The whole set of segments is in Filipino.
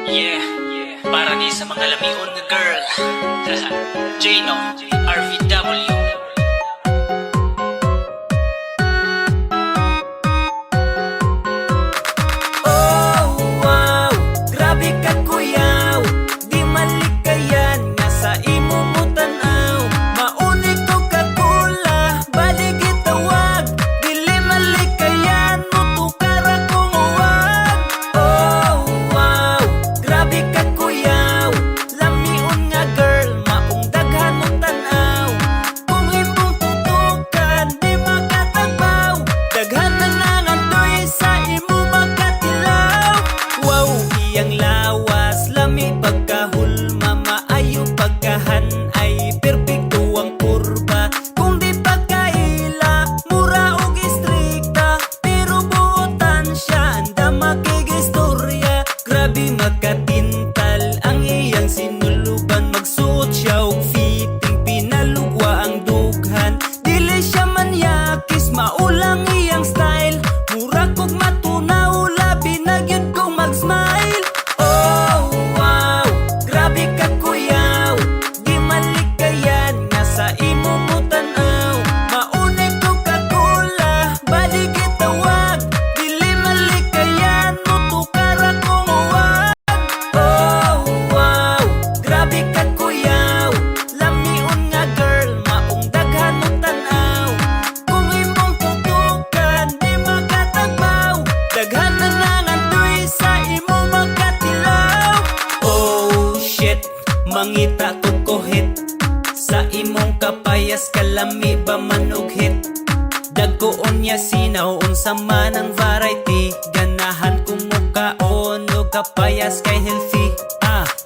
Yeah, para di sa mga lamion nga girl. Jano, RVW. Oh, wow, grabe ka kuyaw. Di malikayan nga sa imo mo tanaw. Mauni ko kakula, balik itawag. Dili malikayan mo tukar akong uwag. Oh, wow, grabe ka kuyaw. Lamion nga girl, maong daghan mo tanaw. Kung imong tutukan, di makatagbaw. Daghan na nangandoy sa imo makatilaw. Wow, iyang lawas, lami pagkahulma, maayo pagkahan ay perpekto ang kurba. Kung di pagkaila, mura og istrikta, pero buotan siya, anda makigistorya. Grabe magkatintal ang iyang sinuluban, magsuot siya og fitting, pinalugwa ang dughan. Dili siya manyakis, maulang iyang style. Mura kog matunaw, labi na gyud kong mag-smile. Oh, wow, grabe ka kuyaw. Di malikayan nga sa imo mo tanaw. Mauni ko kakula, balik itawag. Dili malikayan mo tukar akong uwag. Oh, wow, grabe ka kuyaw. Lamion nga girl, maong daghan mo tanaw. Kung imong tutukan, di makatagbaw. Daghan na nangandoy sa imo magkatilaw. Oh shit, mangita ko kohit. Sa imong kapayas kalami ba manughit. Dagkoon niya sinaw, unsa man ang variety. Ganahan kong mukaon o kapayas kay healthy.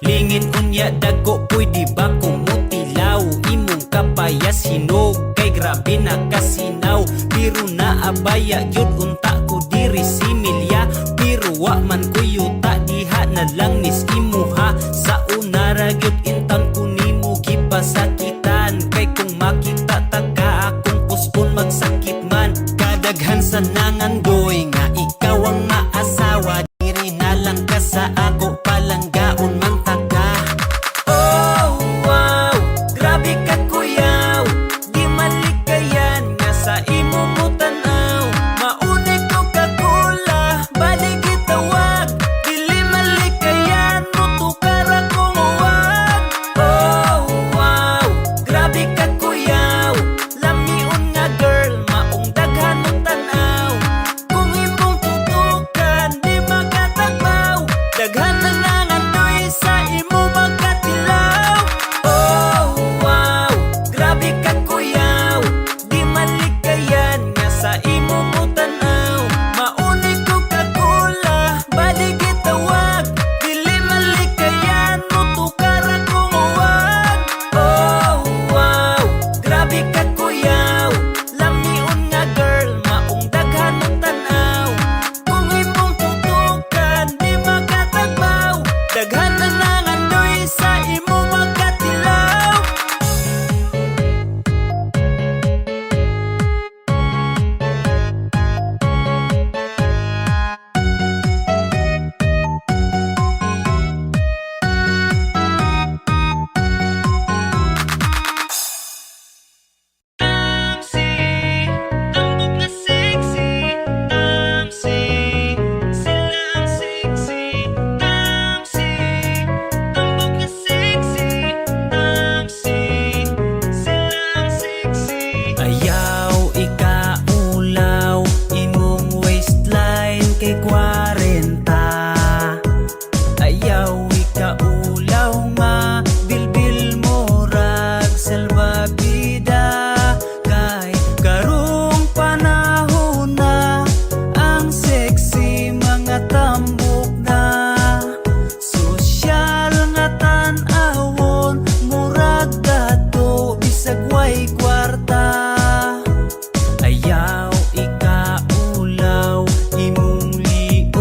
Lingin unya dagko pwede ba kumutilaw. Imong kapayas hinog kay grabe na kasinaw. Pero naabaya yun unta ko diri similya. Pero wa man ko yuta diha na lang nis imuha. Sa unara gyud intan ko nimo gipasakitan. Kay kung makita taga akong puspon magsakit man. Kadaghan sa nangandoy nga ikaw ang maasawa. Diri na lang ka sa ako palanggaon man taga. Oh, wow, grabe ka kuyaw. Di malikayan nga sa imo mo tanaw. Mauni ko kakula, balik itawag. Dili malikayan mo tukar akong uwag. Oh, wow, grabe ka kuyaw. Lamion nga girl, maong daghan mo tanaw. Kung imong tutukan, di makatagbaw. Daghan na nangandoy sa imo magkatilaw. Oh, wow, grabe ka kuyaw. Di malikayan nga sa imo mo tanaw. Mauni ko kakula, balik itawag. Dili malikayan mo tukar akong uwag. Oh, wow, grabe ka kuyaw. Lamion nga girl, maong daghan mo tanaw. Kung imong tutukan, di makatagbaw. Daghan na nangandoy sa imo magkatilaw. Tamsi, tambok na sexy. Tamsi, sila ang sexy. Tamsi, tambok na sexy. Tamsi, sila ang sexy. Ayaw ikaulaw, imong waistline kay 40. Ayaw ikaulaw nga, bilbil mo rag salbabida. Kay karong panahon na, ang sexy mga tambok na. Sosyal nga tan-awon, murag dato bisag way kwarta. Ayaw ikaulaw, imong liig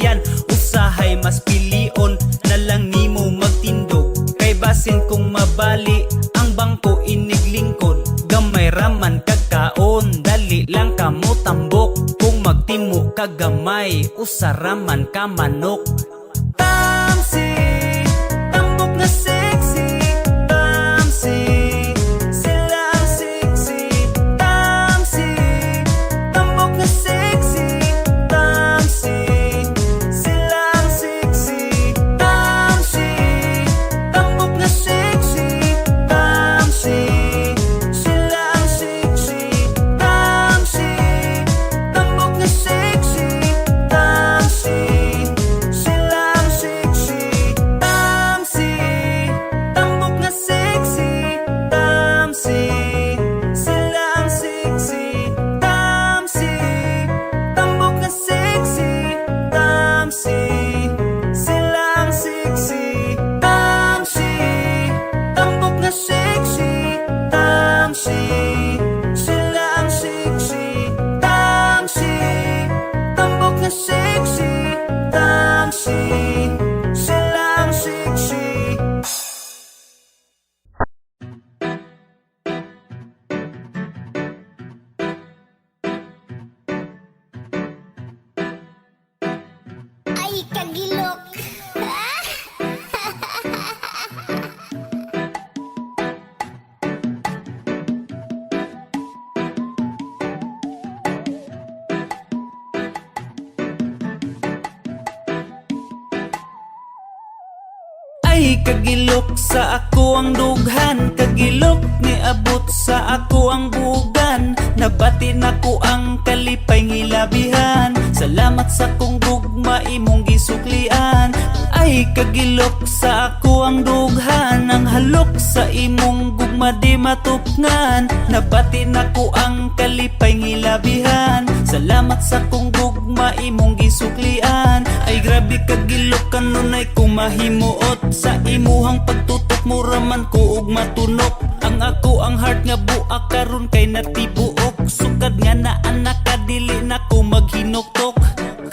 yan. Usahay mas pilion na lang nimo magtindog, kay basin kung mabali ang bangko inig lingkod. Gamay raman kagkaon, dali lang kamo tambok. Kung magtimo ka gamay, usaraman ka manok. Tamsi, tambok na sexy. Tamsi, sila ang sexy. Tamsi, tambok na sexy. Tamsi, sila ang sexy. Tamsi, tambok na sexy. Tamsi, sila ang sexy. Tamsi, tambok na sexy. Tamsi, sila ang sexy. Tamsi, tambok na sexy. Tamsi, sila ang sexy. Tamsi, tambok na sexy. Tamsi, sila ang sexy. Tamsi, tambok na sexy. Tamsi, sila ang sexy. Tamsi, tambok na sexy. Tamsi, sila ang sexy. Ay, kagilok! Ay kagilok sa ako ang dughan, kagilok ni abot sa ako ang bugan. Nabati nako ang kalipay ngilabihan, salamat sa kong gugma imong gisuklian. Ay kagilok sa ako ang dughan, ang halok sa imong gugma di matupngan. Nabati nako ang kalipay ngilabihan, salamat sa kong gugma imong gisuklian. Ay grabe kagilok kanunay kumahimuot, sa imuhang pagtutok mo raman ko og matunok. Ang ako ang heart nga buak karon kay natibuok, sukad nga na anak kadili na ko maghinuktok.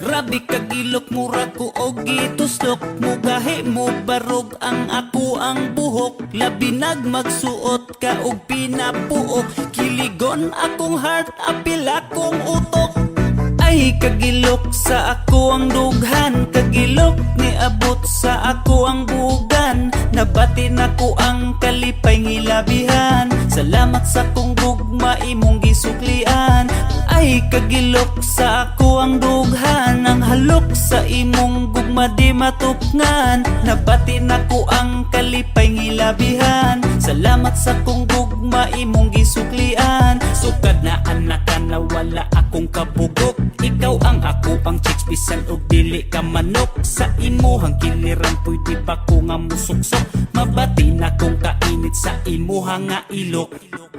Grabe kagilok mura ko og gitustok, mugahi mo barog ang ako ang buhok. Labi magsuot ka og pinapuok, kiligon akong heart apil akong utok. Ay kagilok sa ako ang dughan, kagilok ni abot sa ako ang bugan. Nabati nako ang kalipay ngilabihan, salamat sa kong gugma imong gisuklian. Ay kagilok sa ako ang dughan, ang halok sa imong gugma di matupngan. Nabati nako ang kalipay ngilabihan, salamat sa kong gugma imong gisuklian. Sukad na anak ka na wala akong kabugok, ikaw ang ako pang chicks bisan og dili ka manok. Sa imuhang kiliran pwede pa ko nga musuksok, mabati na kong kainit sa imuhang nga ilok.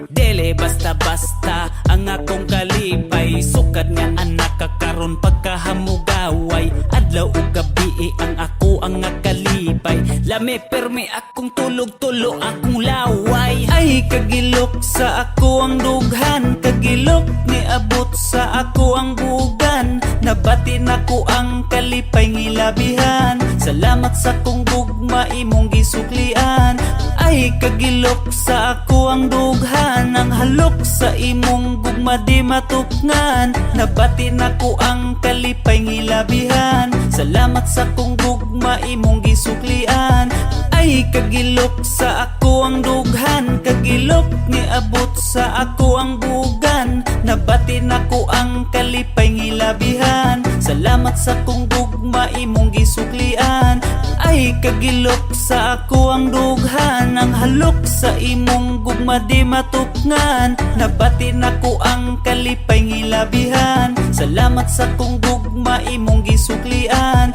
Dele basta-basta ang akong kalipay, sukad nga anak ka karon pagkahamugaway. Adlaw ug gabi ang ako ang nga kalipay, lami permi akong tulog-tulo akong laway. Ay kagilok sa ako ang dughan, kagilok ni abot sa ako ang bugan. Nabati nako ang kalipay ngilabihan, salamat sa kong gugma imong gisuklian. Ay kagilok sa ako ang dughan, ang halok sa imong gugma di matupngan. Nabati nako ang kalipay ngilabihan, salamat sa kong gugma imong gisuklian. Ay kagilok sa ako ang dughan, kagilok ni abot sa ako ang bugan. Nabati nako ang kalipay ngilabihan, salamat sa kong gugma imong gisuklian. Ay kagilok sa ako ang dughan, ang halok sa imong gugma di matupngan. Nabati nako ang kalipay ngilabihan, salamat sa kong gugma imong gisuklian.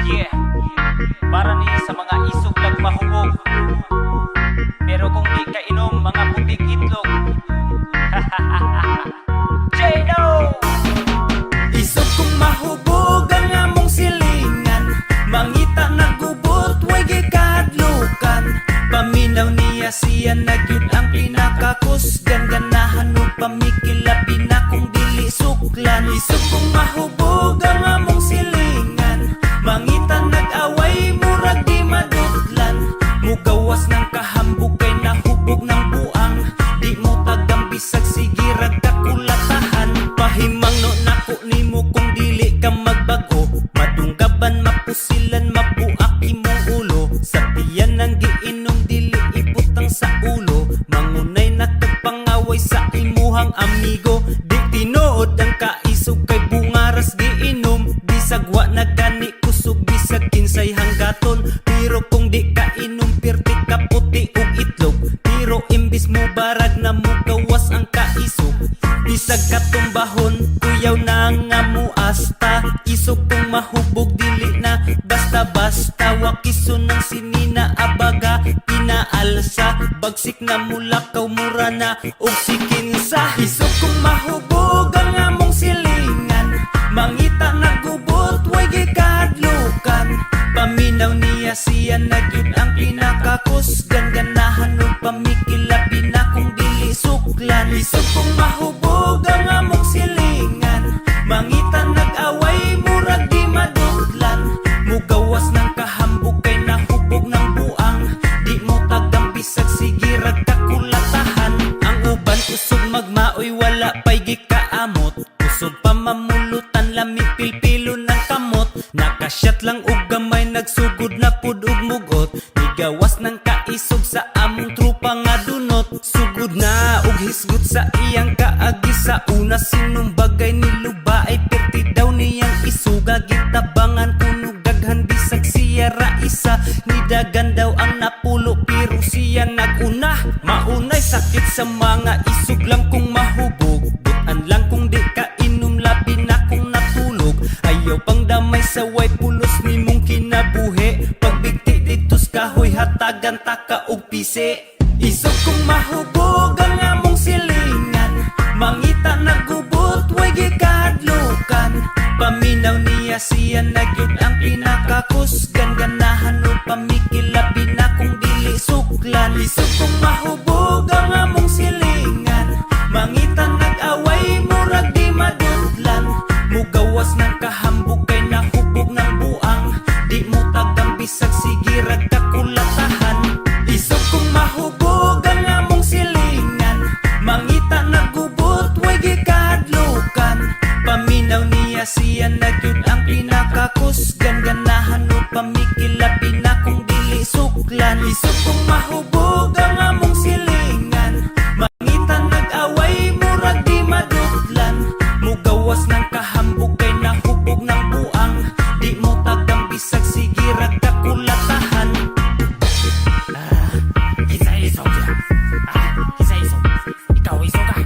Yeah, para ni sa mga isog lag mahubog, pero kung di ka inom mga puting itlog. Jado! Isog kong mahubog ang among silingan, mangita nag-away murag di madutlan. Mugawas ng kahambog kay nahubog ng buang, di mo tagang bisag sige ragkakulatahan. Pahimang no nako nimo kung dili ka magbago, madunggaban mapusilan mabuak imong ulo. Sa tiyan ng giinom dili ibutang sa ulo, mangunay nakagpangaway sa imuhang amigo. Di tinuod ang kaisog kay bungaras giinom, bisagwa na gani kusog bisag kinsay hanggaton. Pero kung di ka inom pirti ka puti ug itlog, pero imbis mo barag na mo gawas ang kaisog. Bisag katumbahon kuyaw na nga muasta, isog kong mahubog dili na basta-basta. Wakiso ng sinina abaga pinaalsa, bagsik na mulakaw mura na og sikinsa. Isog kong mahubog ang among silingan, mangita nagubot way gikadlukan. Paminaw niya siya nagyud ang pinakakusgan, ganahan ug pamikilabi na kung dili suklan. Isog kong mahubog ang among silingan, mangita nag-away murag di madutlan. Mugawas ng kahambog kay nahubog ng buang, di mo tagang bisag sige ragkakulatahan. Ang uban usog magmaoy wala pay gikaamot, usog pa mamulutan lami pilpilo ng kamot. Nakasyat lang og gamay nagsugod na pud og mugot, nigawas ng kaisog sa among trupa nga dunot. Sugod na og hisgot sa iyang kaagi sa una, sinong bagay niluba ay perti daw niyang isuga. Gitabangan kuno daghan bisag siya ra isa, nidagan daw ang napulo pero siya naguna. Maunay sakit sa mga isog lang kung mahubog, butan lang kung di ka inom labi na kung natulog. Ayaw pang damay sa way pulos ni mong kinabuhi, pagbigti ditos kahoy hatagan taka og pisi. Isog kong mahubog ang among silingan, mangita nagubot way gikadlukan. Paminaw niya siya nagyud ang pinakakusgan, ganahan ug pamikilabi na kung dili suklan. Isog kong mahubog ang among silingan, mangita nag-away murag di madutlan. Mugawas ng kahambog kay nahubog ng buang, di mo tagang bisag sige ragkakulatahan. Isog kong mahubog ang among silingan, mangita nagubot way gikadlukan. Paminaw niya siya nagyud ang pinakakusgan, ganahan ug pamikilabi na kung dili suklan. Isog kong mahubog ang among silingan, mangita nag-away murag di madutlan. Mugawas ng kahambog kay nahubog ng buang, di mo tagang bisag sige ragkakulatahan. Isa-iso siya. Isa-iso. Ikaw iso ka.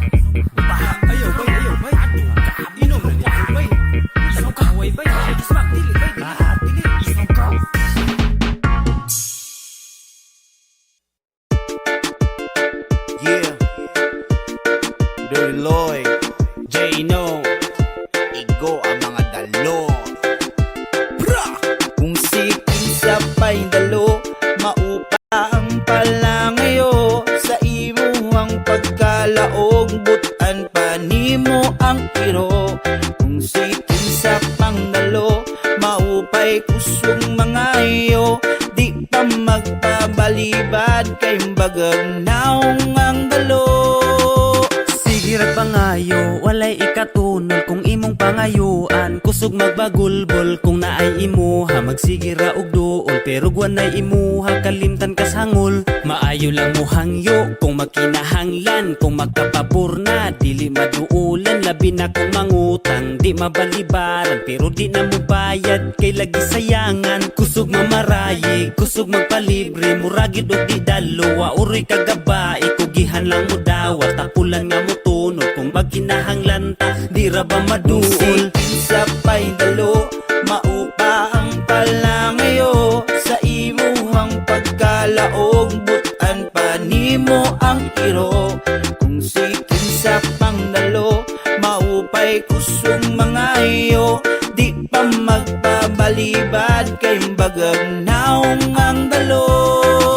Ayaw bay, inom na niya bay. Iso ka. Away bay, ismak dili bay, dili. Iso ka. Yeah, Dirty Lloyd, J-No. Igo ang mga dalo. Bra! Kung siking sa pa'y dalo, maupa ang palangayo. Sa imo ang pagkalaog, butan pa nimo ang kiro. Kung siking sa pangdalo, maupay kusong mga iyo. Di pa magpabalibad kay bagang naong ang dalo. Sige ra pangayo, walay ikatunol kung imong pangayuan. Kusog magbagulbol kung naay imuha, magsige ra og duol pero guanay imuha kalimtan kas hangol. Maayo lang mo hangyo kung makinahanglan, kung magkapabor na dili maduulan. Labi na kung mangutang di mabalibaran, pero di na mo bayad kay lagi sayangan. Kusog mamarayi, kusog magpalibre, muragid og di dalo. Uroy kagabae, kugihan lang mo dawa, tapulan nga mo tunod kung magkinahanglan ta, di ra ba maduol. Sa pa'y dalo, maupa ang palangayo. Sa imuhang pagkalaog, butan pa nimo ang iro. Kung siking sa pangdalo, maupay kusong mga iyo. Di pa magpabalibad kay bagang naong ang dalo.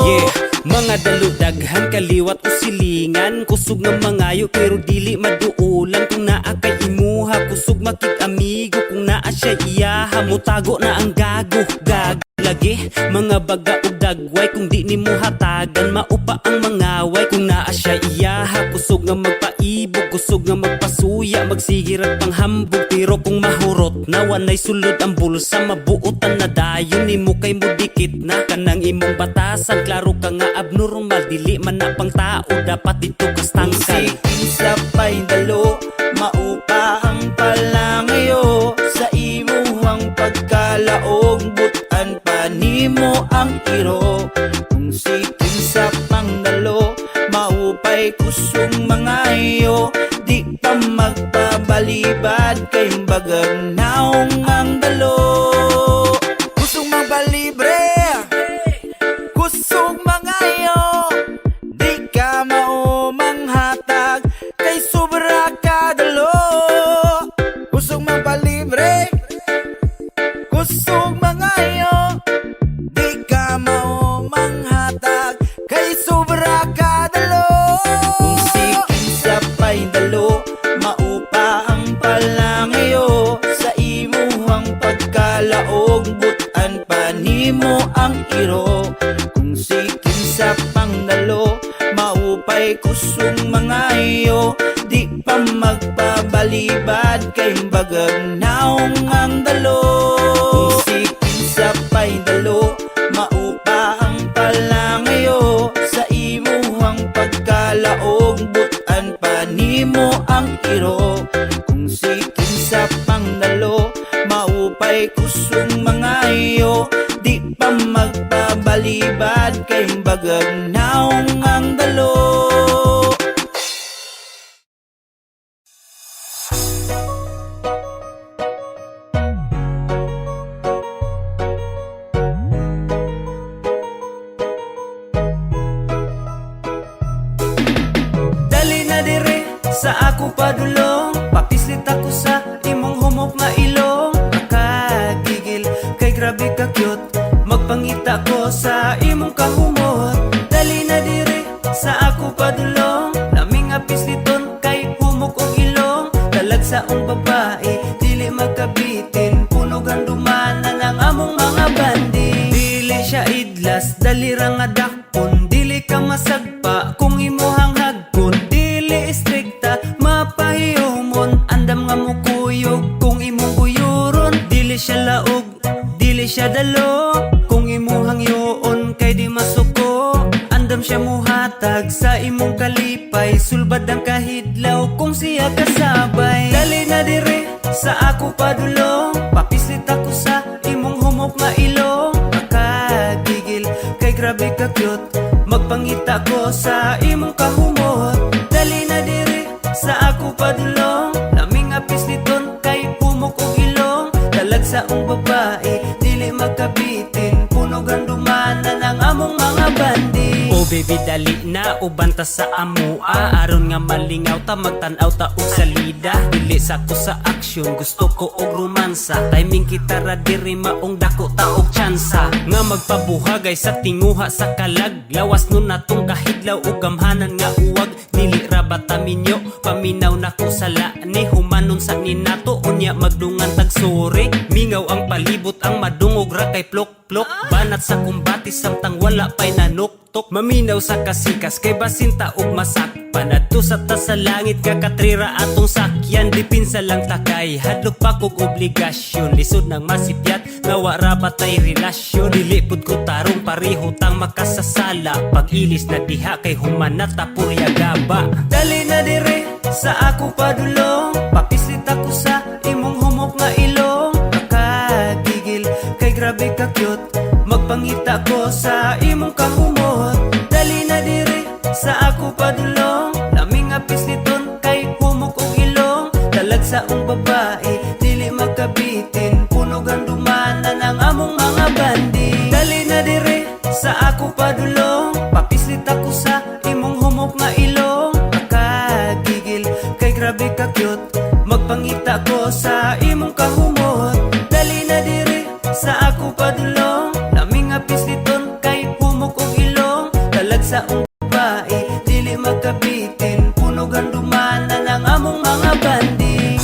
Yeah, mga dalo daghan kaliwat o silingan, kusog ng mangayo pero dili maduulan. Kung naa kay imuha kusog makik-amigo. Kung naa siya iyaha mo tago na ang gago. Gago lagi, mga baga o dagway. Kung di ni mo hatagan, maupa ang mangaway. Kung naa siya iyaha, kusog nga magpaibog, kusog nga magpasuya, magsigir at panghambog. Pero kung mahurot na wanay sulod ang bulsa, mabuotan na dayon ni mo kay mo dikit na kanang imong batasan. Klaro ka nga abnormal, dili man na pang tao, dapat dito kastangkan. Sikin sa paydalo, maupa ang palangayo. Sa imuhang pagkalaog, butan pa nimo ang iro. Kung sikin sa pangdalo, maupay kusong mga iyo. Di pa magpabalibad, kay bagag naong ang dalo. Kusong magpalibre, kusong mga iyo. Di ka maumanghatag, kay sobra ka dalo. Kusong magpalibre, kusong mga iyo. Di ka maumanghatag, kay sobra ka dalo. Kung sikin sa paydalo, maupa ang palangayo. Sa imuhang pagkalaog, butan pa nimo ang iro. Kung sikin sa pangdalo, maupay kusong mga iyo. Di pa magpabalibad, kay bagag naong ang dalo. Kung sikin sa paydalo, maupa ang palangayo. Sa imuhang pagkalaog, butan pa nimo ang iro. Kung sikin sa pangdalo, maupay kusong mga iyo. Di pa magpabalibad, kay bagag naong ang dalo. Dali na dire sa ako padulong, papislit ako sa imong humok nga ilong. Makagigil kay grabe ka cute, magpangita ko sa imong kahumot. Dali na dire sa ako padulong, naming apisliton kay humok og ilong. Dalag sa ong babae, dili magkabitin, puno gandumanan ang among mga bandi. Dili siya idlas, dali ra nga dakpon, dili ka masagpa kung imuhang hagkon. Dili istrikta, mapahiyomon, andam nga mukuyog kung imong buyuron. Dili siya laog, dili siya dalo, kung imuhang yoon kay di masuko. Andam siya muhatag sa imong kalipay, sulbad ang kahidlaw kung siya kasabay. Dali na dire sa ako padulong, papislit ako sa imong humok nga ilong. Makagigil kay grabe ka cute, magpangita ko sa imong kahumot. Dali na dire sa ako padulong, naming apisliton kay humok og ilong. Dalag sa ong babae, dili magkabitin, puno gandumanan ang among mga bandi. Oh baby dali na, ubanta sa amua, aron nga malingaw ta, magtanaw ta og salida. Dili sa ko sa aksyon, gusto ko og romansa, timing kita ra diri maong dako ta og tsansa. Nga magpabuhagay sa tinguha sa kalag, lawas nun natong kahidlaw ug gamhanan nga uwag. Dili ra bata minyo, paminaw na ko sala ni humanon sa ninato, unya magdungan tag sore. Mingaw ang palibot, ang madungog ra kay plok-plok, banat sa kumbati samtang wala pay nanuktok. Maminaw sa kasikas kay basinta ug masakpan, adto sa ta sa langit kakatrira atong sakyan. Dipinsa lang takay, hadlok pa kog obligasyon, lisod nang masipyat nga wara batay relasyon. Dili pud ko tarong pareho tang makasasala, pag ilis na diha kay humanat ta purya gaba. Dali na dire sa ako padulong, papislit ako sa imong humok nga ilong. Makagigil kay grabe ka cute, magpangita ko sa imong kahumot. Dali na dire sa ako padulong, naming apisliton kay humok og ilong. Dalag sa ong babae, dili magkabitin, puno gandumanan ang among mga bandi. Dali na dire sa ako padulong, papislit ako sa imong humok nga ilong. Makagigil kay grabe ka cute, magpangita ko sa imong kahumot. Dali na dire sa ako padulong, naming apisliton kay humok og ilong. Dalag sa ong babae, dili magkabitin, puno gandumanan ang among mga bandi.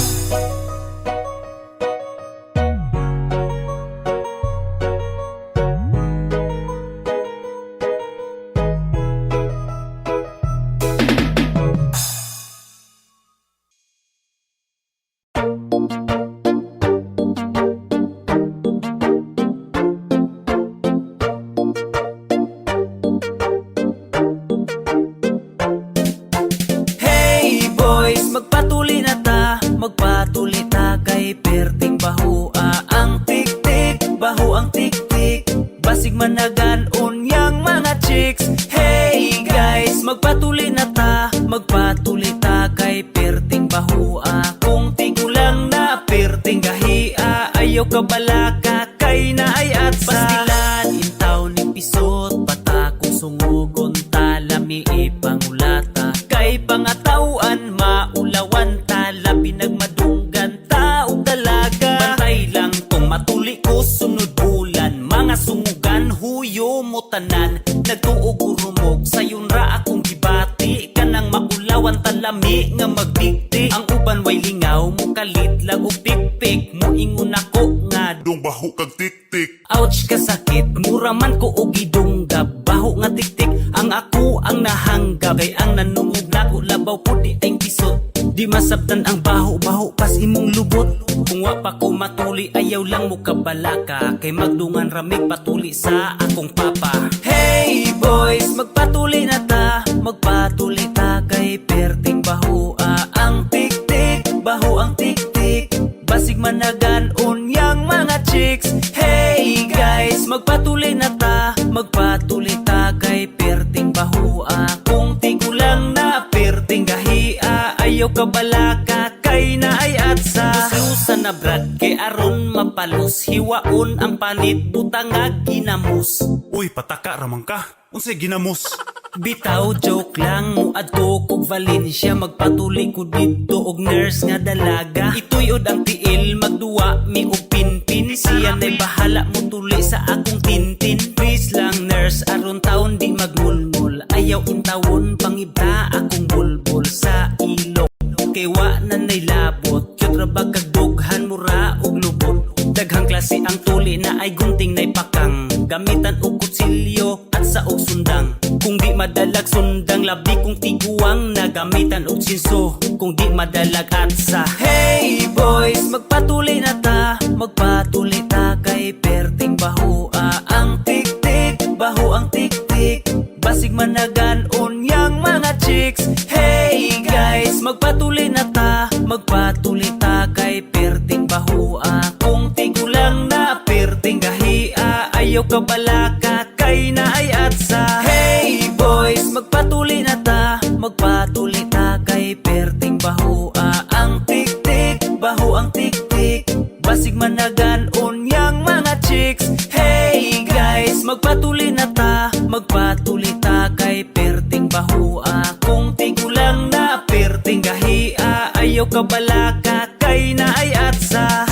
bahua ang tik-tik, baho ang tik-tik. Basig managan unyang mga chicks. Hey guys, magpatuloy na ta, magpatuloy ta kay perting bahua. Kung tigulang na perting gahia, ayaw ka balaka kay na ay atsa. Pastilan intaw ni pisot, bata kung sungugon talami ipangulata. Kay pangatawan maulawan tala, pinagmadunggan tao dalaga. Bantay lang kung matuli ko sunod bulan, mga sungugan huyo mo tanan. Nagtuog urumog sayon ra akong gibati, kanang maulawan talami nga magdikti. Ang uban way lingaw mo kalit lang og pikpik, mo ingon ako nga Dong baho kag tik-tik. ouch kasakit, mura man ko og gidunggab. Baho nga tiktik, ang ako ang nahanggab. Kay ang nanungog nako labaw po di ay pisot. Di masabtan ang baho-baho pas imong lubot. Kung wa pa ko matuli ayaw lang mo kabalaka, kay magdungan ramig patuli sa akong papa. Hey boys, magpatuli na ta, magpatuli ta kay perting bahua ang tik-tik, baho ang tik-tik. Basig managan unyang mga chicks. Hey guys, magpatuloy na ta, magpatuloy ta kay perting bahua. Kung tigulang na perting gahia, ayaw ka balaka kay na ay atsa. Lusan na brad kay aron mapalus, hiwaon ang panit butang nga ginamos. Uy, pataka ramang ka. Unsay ginamos? Bitaw joke lang mo adto kog Valencia, magpatuloy ko dito og nurse nga dalaga. Itoy od ang tiil magduwa mi og pinpin, siya nay bahala mo tuli sa akong tintin. Please lang nurse aron taon di magmulmul, ayaw intawon pangibta akong bulbul sa ilok. Kay wa na nay labot, cute ra ba kag dughan mura og lubot. Daghang klase ang tuli na ay gunting nay pakang, gamitan og kutsilyo at sa og sundang. Kung di madalag sundang, labi kong tiguang na gamitan og sinso. Kung di madalag atsa. Hey boys, magpatuloy na ta, magpatuloy ta kay perting bahua ang tik-tik, baho ang tik-tik. Basig managan unyang mga chicks. Hey guys, magpatuloy na ta, magpatuloy ta kay perting bahua. Kung tigulang na perting gahia, ayaw ka balaka kay na ay atsa. Hey boys, magpatuloy na ta, magpatuloy ta kay perting bahua ang tik-tik, baho ang tik-tik. Basig managan unyang mga chicks. Hey guys, magpatuloy na ta, magpatuloy ta kay perting bahua. Kung tigulang na perting gahia, ayaw ka balaka kay na ay atsa.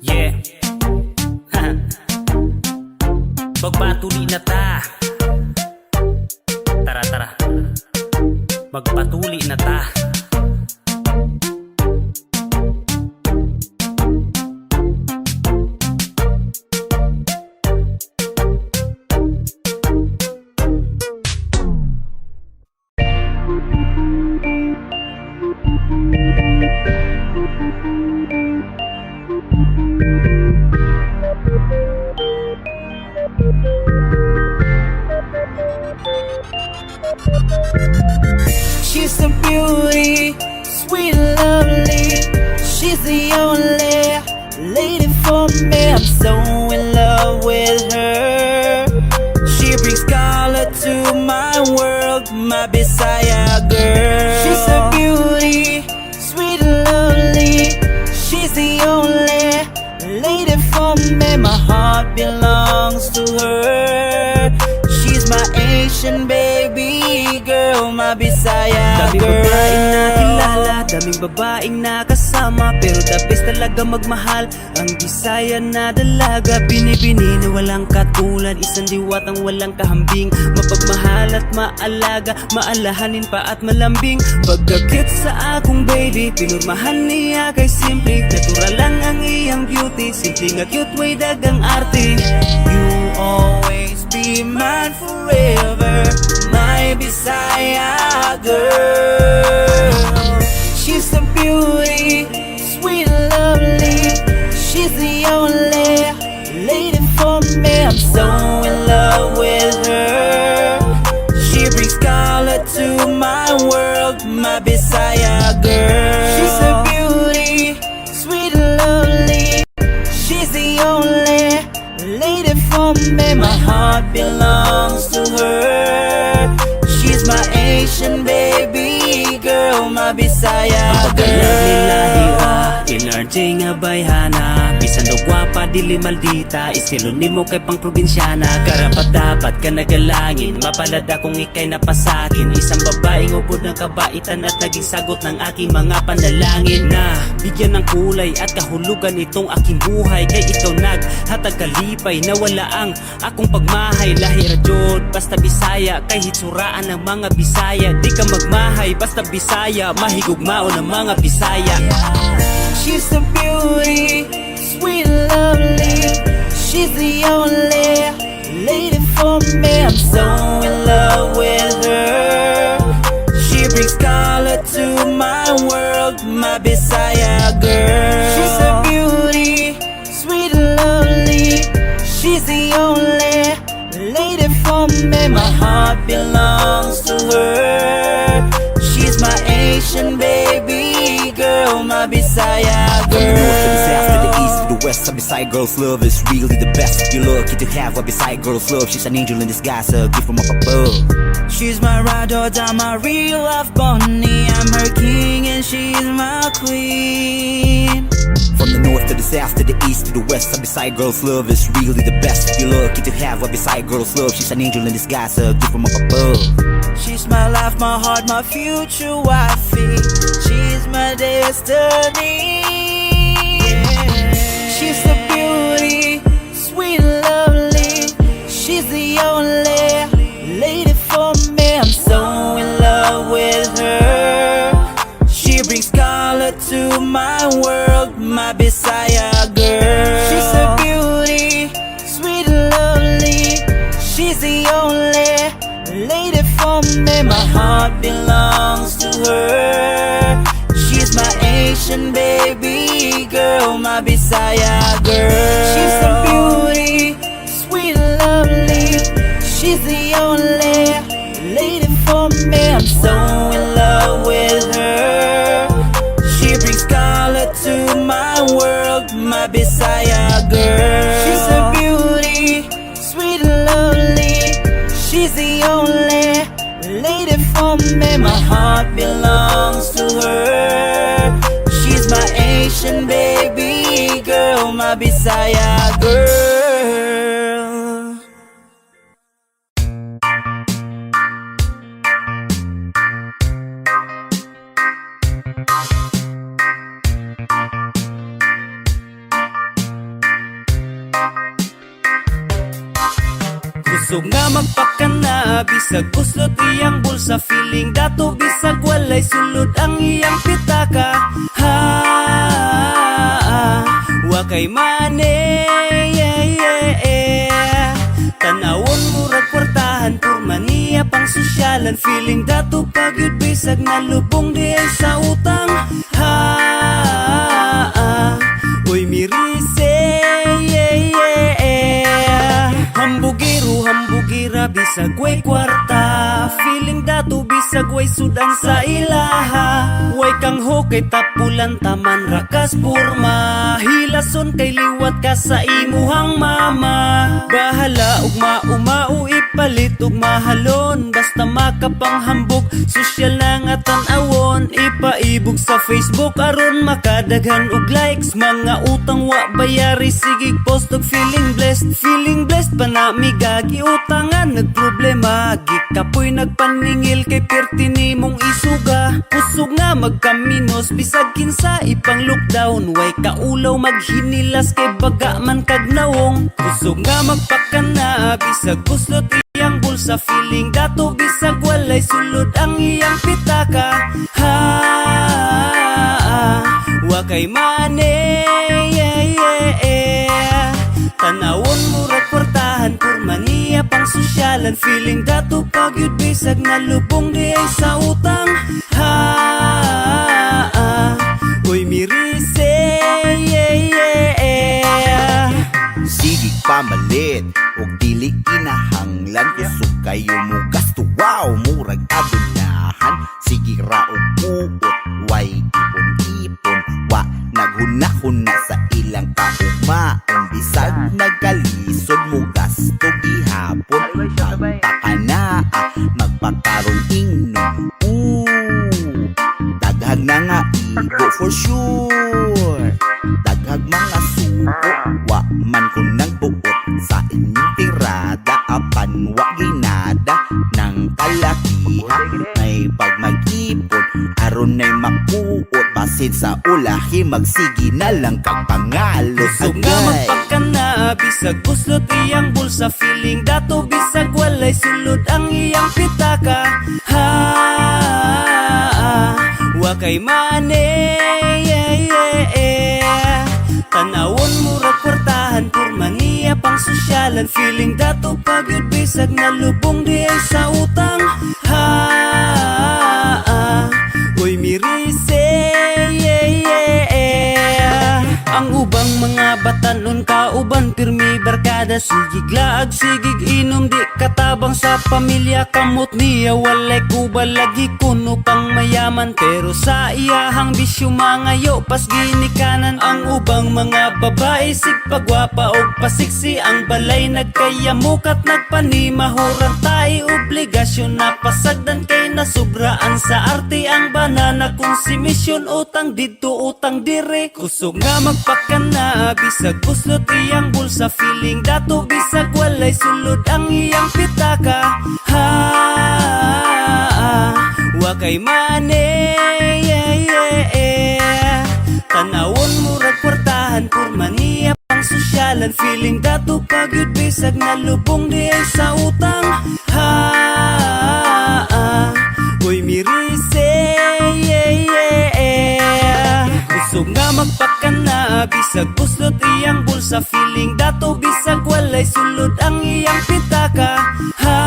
Yeah. Magpatuloy na ta. Tara tara, magpatuloy na ta. She's a beauty, sweet and lovely. She's the only lady for me. I'm so in love with her. She brings color to my world, my Bisaya girl. She's a beauty, sweet and lovely. She's the only lady for me. My heart belongs to her. She's my Asian baby girl, my Bisaya Daming girl. babaeng nakilala, daming babaeng nakasama, pero the best talaga magmahal ang Bisaya na dalaga. Binibini na walang katulad, isang diwatang walang kahambing. Mapagmahal at maalaga, maalahanin pa at malambing. Pagkakit sa akong baby, pinurmahan niya kay simple. Natural lang ang iyang beauty, simple nga cute way dagang arte. You always be mine forever, my Bisaya girl. She's a beauty, sweet and lovely. She's the only lady for me. I'm so in love with her. She brings color to my world, my Bisaya girl. She's a beauty, sweet and lovely. me, my heart belongs to her. She's my Asian baby girl, my Bisaya girl. LRJ nga bayhana, bisan daw gwapa dili maldita, estilo nimo kay pang probinsyana. Karapat dapat ka nagalangin, mapalad akong ikay napasakin. Isang babaeng ubod ng kabaitan at naging sagot ng aking mga panalangin. Na bigyan ng kulay at kahulugan itong aking buhay, kay ikaw naghatag kalipay na wala ang akong pagmahay. Lahi ra jud basta Bisaya, kay hitsuraan ng mga Bisaya. Di ka magmahay basta Bisaya, mahigugmao ng mga Bisaya. She's a beauty, sweet and lovely. She's the only lady for me. I'm so in love with her. She brings color to my world, my Bisaya girl. She's a beauty, sweet and lovely. She's the only lady for me. My heart belongs to her. She's my Asian baby girl, my Bisaya girl. From the north to the south to the east to the west, a Bisaya girl's love is really the best. You're lucky to have a Bisaya girl's love. She's an angel in disguise, a gift from up above. She's my ride or die, my real life Bonnie. I'm her king and she's my queen. From the north to the south to the east to the west, a Bisaya girl's love is really the best. You're lucky to have a Bisaya girl's love. She's an angel in disguise, a gift from up above. She's my life, my heart, my future wifey. She's my destiny. She's a beauty, sweet and lovely. She's the only lady for me. I'm so in love with her. She brings color to my world, my Bisaya girl. She's a beauty, sweet and lovely. She's the only lady for me. My heart belongs to her. She's my Asian baby girl, my Bisaya girl. She's a beauty, sweet and lovely. She's the only lady for me. I'm so in love with her. She brings color to my world, my Bisaya girl. She's a beauty, sweet and lovely. She's the only lady for me. My heart belongs to her. She's my Asian baby girl, my Bisaya girl. Gusto nga magpakana, bisag guslot iyang bulsa. Feeling dato bisag walay sulod ang iyang pitaka. Ha, wakay mane, yeah, yeah. Tanawon murag kwartahan, purma niya pang sosyalan. Feeling dato pagyud bisag nalubong di ay sa utang. Ha, uy mirise, yeah, yeah. Hambugira bisag way kwarta. Feeling dato bisag way sudan sa ilaha. Way kang hokay tapulan taman rakas purma. Hilason kay liwat ka sa imuhang mama. Bahala ug maumau ipalit ug mahalon. Basta makapanghambog sosyal lang at tanawon. Ipaibog sa Facebook aron makadaghan og likes. Mga utang wa bayari sigig post og feeling blessed. Feeling blessed pa na migagi utangan nagproblema. Gikapoy nagpaningil kay perti nimong isuga. Pusog nga magkaminos bisag kinsa ipang lockdown. Way kaulaw maghinilas kay baga man kag nawong. Pusog nga magpakana bisag guslot iyang bulsa. Feeling dato bisag walay sulod ang iyang pitaka. Ha, wakay mane, yeah, yeah. Tanawon murag kwartahan, purma niya pang sosyalan. Feeling dato pagyud bisag nalubong di ay sa utang. Ha, uy mirise, yeah, yeah. Sigig pamalit og dili kinahanglan. Usog kayo mo gasto, wow, murag adunahan. Sige ra og uot, way ipon-ipon. Wa naghunahuna sa ila ilang kaugmaon bisag nagkalisod mo gasto gihapon pagtaka na magpakaroon ingnon daghag na nga igo for sure daghag mga suko wa man ko nagbuot sa inyong tirada apan wa ginada ng kalakiha may pagmag-ipon aron na'y makuot basit sa ulahi magsigi na lang kag pangalos Kusog nga magpakana bisag buslot iyang bulsa feeling dato bisag walay sulod ang iyang pitaka ha wa kay mane tanawon murag kwartahan purma niya pang sosyalan feeling dato pagyud bisag nalubong di ay sa utang ha uy mirise ang ubang mga batanon kauban pirmi barkada sigig laag sigig inom di katabang sa pamilya kamot niya walay kuba lagi kuno pang mayaman pero sa iyahang bisyo mangayo pas ginikanan ang ubang mga babae sig pagwapa og pasiksi ang balay nagkayamukat nagpanimahurang tay obligasyon na pasagdan kay nasubraan sa arte ang banana konsumisyon utang dito utang dire kusog nga magpakana bisag buslot iyang bulsa feeling dato bisag walay sulod ang iyang pitaka ha wa kay mane tanawon murag kwartahan purma niya pang sosyalan feeling dato pagyud bisag nalubong di ay sa utang ha uy mirise kusog nga magpakana bisag buslot iyang bulsa feeling dato bisag walay sulod ang iyang pitaka ha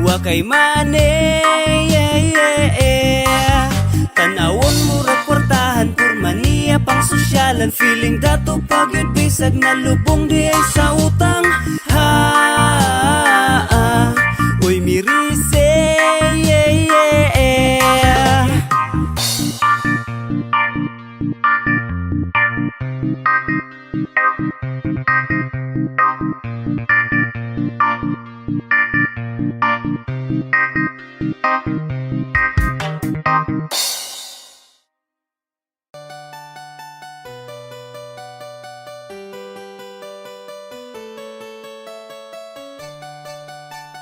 wa kay mane tanawon murag kwartahan purma niya pang sosyalan feeling dato pagyud bisag nalubong di ay sa utang ha uy mirise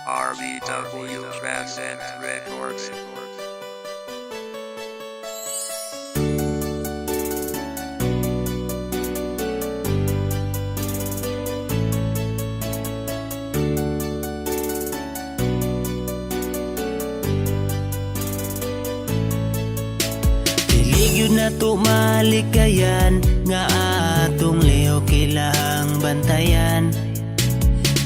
RBW Transcend Records. Piligyo na to malikayan nga atong leo kilahang bantayan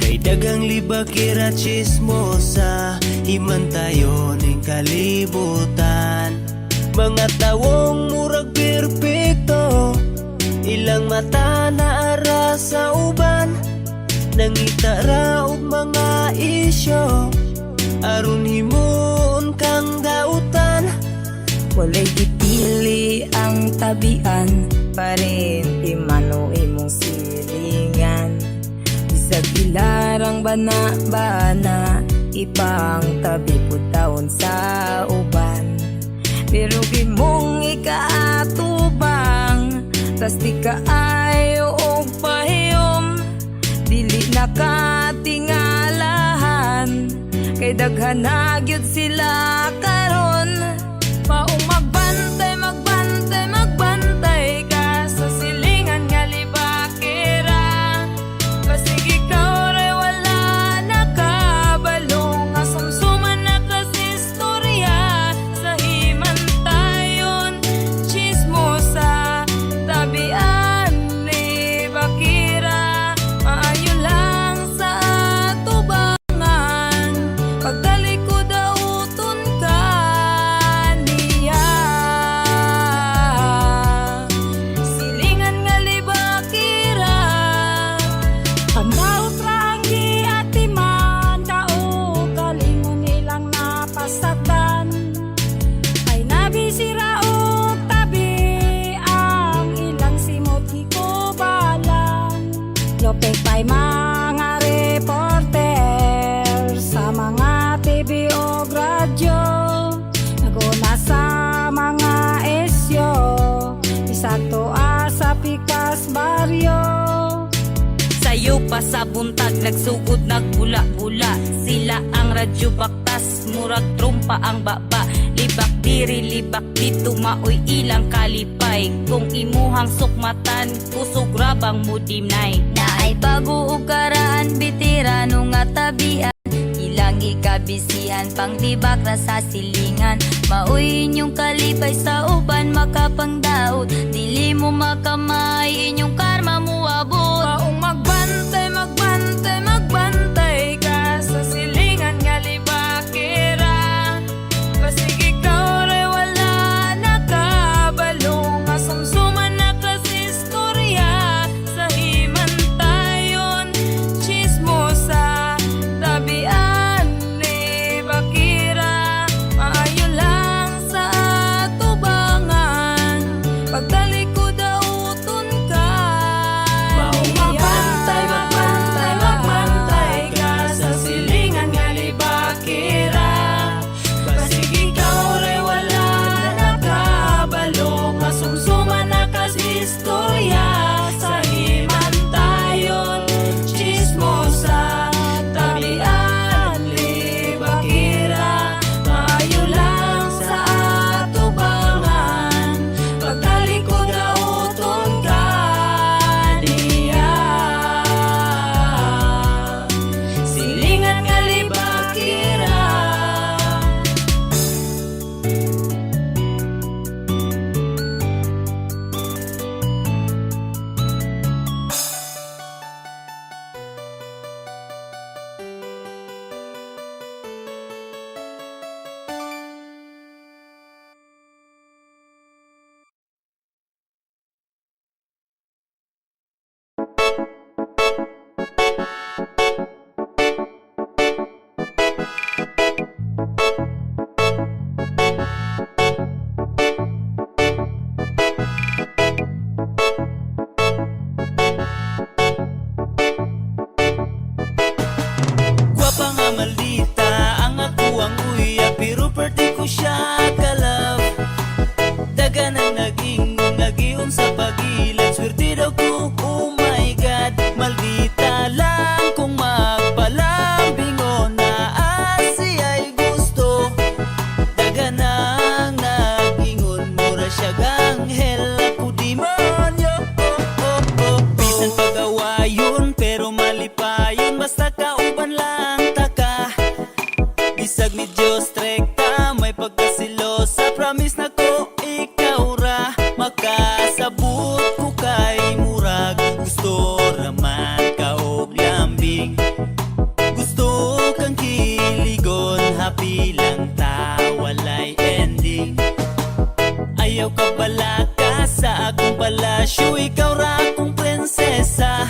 kay dagang libakira chismosa himantayo ning kalibutan mga tawong murag perpekto ilang mata na ara sa uban nangita ra og mga isyo aron himuon kang dautan walay gipili ang tabian parin imano imong silingan bisag ilarang bana-bana ipang tabi po taon sa uban pero gimong ikaatubang tas di kaayo og pahiyom dili nakatingalahan kay daghan na gyud sila karon paong magbantay magbantay magbantay ka sa silingan nga libakira basig ikaw ray wala nakabalong nga sumsuman na kasi istorya sa himantayon chismosa tabian libakira maayo lang sa atubangan pagtalikod dauton ka baryo. Sayo pa sa buntag, nagsugod nagbula-bula. Sila ang radyo baktas, murag trumpa ang baba. Libak diri, libak dito, maoy ilang kalipay. Kung imuhang sukmatan, kusog rabang mudimnay. Naay bago ug karaan, bitirano nga tabian. Ilang ikabisihan, pang libak ra sa silingan. Maoy inyong kalipay sa uban, makapangdaot. Dili mo makamay, inyong karma mo abot. Maong magbantay, magbantay, magbantay ka sa silingan nga libakira. Basig ikaw ray wala nakabalo, nga sumsuman na kasistorya. Sa himantayon, chismosa, tabian, libakira. Maayo lang sa atubangan, pagtalikod dauton ka. Magbantay, magbantay, magbantay ka sa silingan nga libakira. Basig ikaw ray wala nakabalo, nga sumsuman na kasistorya. Sa himantayon, chismosa, tabian, libakira. Maayo lang sa atubangan, pagtalikod dauton ka niya. Silingan nga libakira. Gwapa nga malita, ang ako ang uya, pero perti ko siya kalab. Daga na nag-ingon, nag-ion sa pagilad, swerte daw ko, oh my God. Maldita lang kung magpalambingon na asiya'y gusto. Daga nang nag-ingon, mura siya ganghel, ako demonyo. Bisan pag-awayon, pero malipayon, basta kauban lang taka. Bisag ni Diyos trekta, may pagkasilosa, promise na ko ikaw ra. Makasabot ko kay murag, gusto raman ka og lambing. Gusto kang kiligon, happy lang ta, walay ending. Ayaw ka balaka sa akong palasyo, ikaw ra akong prinsesa.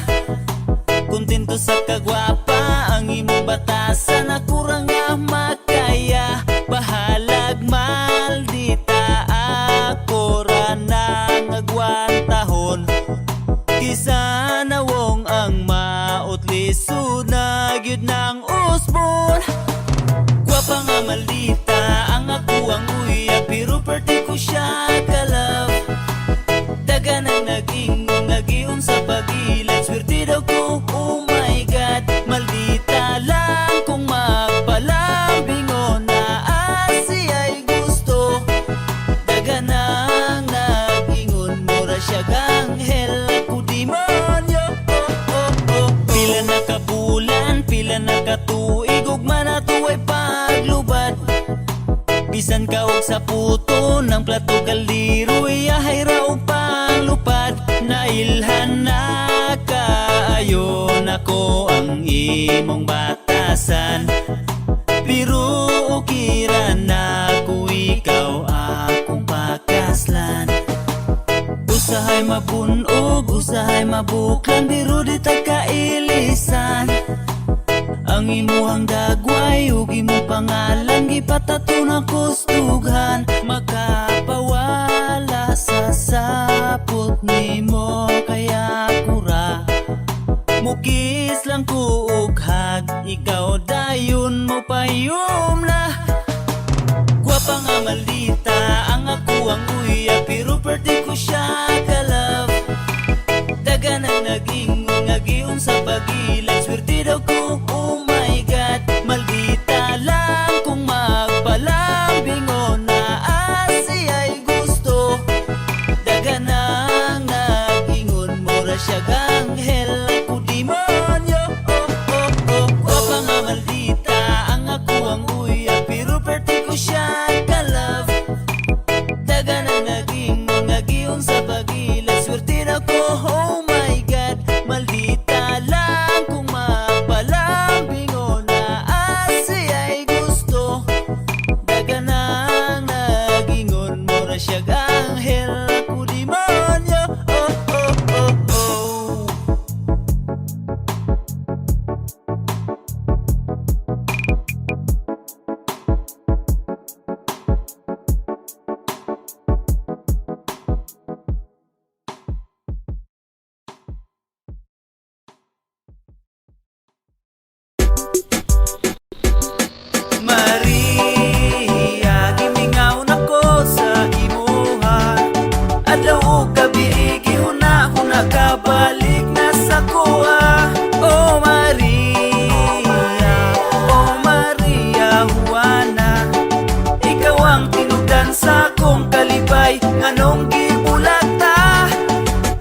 Kontento sa kagwapa, ang imong batasan, ako ra nga makaya. Bahalag maldita, ako ra nang agwantahon. Kisa nawong ang mautliso, nagyud ng usbon. Gwapa nga maldita, ang ako ang uya, pero perti ko siya kalab. Daga na nag-ingon, nag-ion sa pagilad, swerte daw ko, oh my God. Maldita lang kung magpalambingon na asiya'y gusto. Daga nang nag-ingon, mura siya ganghel, ako demonyo. Pila na kabulan, pila na katuig, ugma na tuwa'y paglubad. Bisan ka og sa puto ng plato kaldiro, iyahay raw panglupad. Nailhan na kaayon ako ang imong batasan, pero ukira na ko ikaw akong pakaslan. Usahay mabunog, usahay mabuklan, pero di ta kailisan. Ang imuhang dagway ug imong pangalan, gipatato na kustughan. Makapawala sa sapot nimo, kaya kura mukis lang ko og hag, ikaw dayon mo payom na. Gwapa nga malita, ang ako ang uya, pero perti ko siya kalab.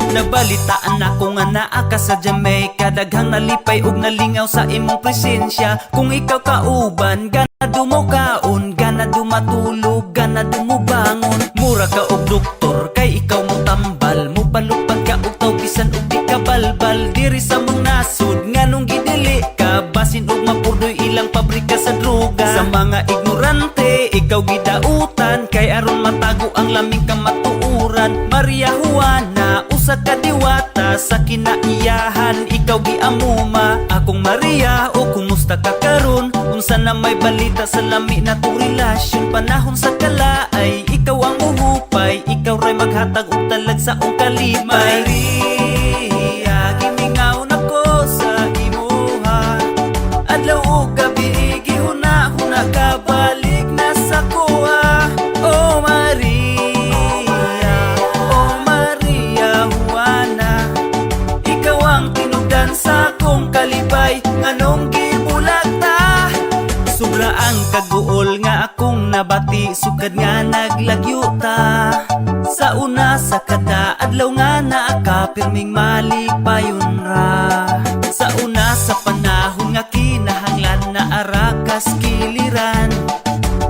Nabalitaan ako nga naa ka sa Jamaica, daghang nalipay ug nalingaw sa imong presensya. Kung ikaw kauban, gana dumokaon, gana dumatulog, gana dumubangon. Mura ka og doktor, kay ikaw mo tambal, mo palupad ka og taw bisan og di ka balbal. Diri sa mong nasud, nganong gidili ka, basin og mapurdoy ilang pabrika sa droga. Sa mga ignorante, ikaw gidautan, kay aron matago ang laming ka matuuran. Maria Juana, usa ka diwata, sa kinaiyahan ikaw giamuma. Akong Maria, o kumusta ka karon? Unsa na may balita sa lami na tong relasyon? Panahon sa kalaay, ikaw ang uhupay, ikaw ray maghatag og talag sa ong kalipay. Maria, gimingaw na ko sa imuha, adlaw ug gabi gihuna-huna ka, balik na sa kuha. Oh Maria, oh Maria Juana, ikaw ang tinugdan sa kong kalipay, nganong gibulag ta. Sobra ang kaguol nga akong nabati, sukad nga naglagyo ta. Sa una sa kada adlaw nga naa ka, pirming malipayon ra. Sa una sa panahon nga kinahanglan na arakas kiliran,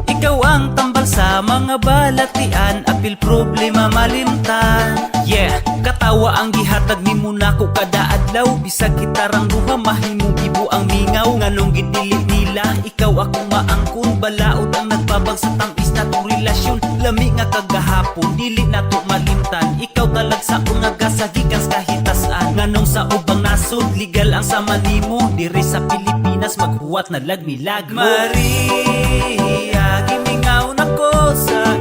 ikaw ang tambal sa mga balatian, apil problema malimtan. Yeah, katawa ang gihatag nimo nako kada adlaw, bisag gitarang duha mahimong ibo ang mingaw. Nganong gidili nila, ikaw akong maangkon, balaod ang nagpabag sa tamis na tong relasyon. Lami nga kagahapon, dili na to malimtan, ikaw talag sa unga gasagikas kahitasan. Nganong sa ubang nasod, legal ang sama nimo, diri sa Pilipinas maghuwat na lagmi-lagmo. Maria, gimingaw na ko sa